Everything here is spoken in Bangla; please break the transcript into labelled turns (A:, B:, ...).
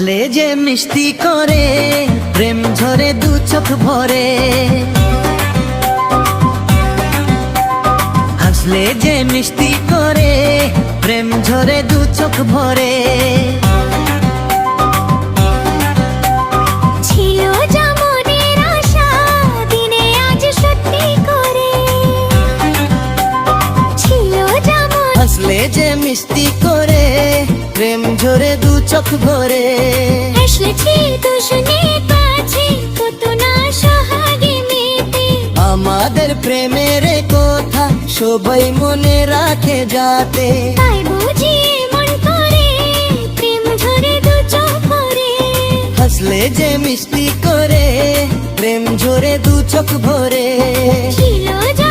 A: হাসলে যে মিষ্টি করে প্রেম ঝরে দু চোখ ভরে, হাসলে যে মিষ্টি করে প্রেম ঝরে দু চোখ ভরে।
B: ছিল যা মনের আশা দিনে আজ সত্যি করে, ছিল যা
A: হাসলে যে মিষ্টি করে প্রেম ঝরে দু চোখ ভরে।
B: হাসলেছি তো শুনে পাছি কত না সোহাগে মেতে,
A: আমাদের প্রেমের কথা সবাই মনে রাখে যাতে।
B: তাই বুঝি মন করে প্রেম ঝরে দু চোখ ভরে।
A: হাসলে যে মিষ্টি করে প্রেম ঝরে দু চোখ ভরে।
B: ছিল যা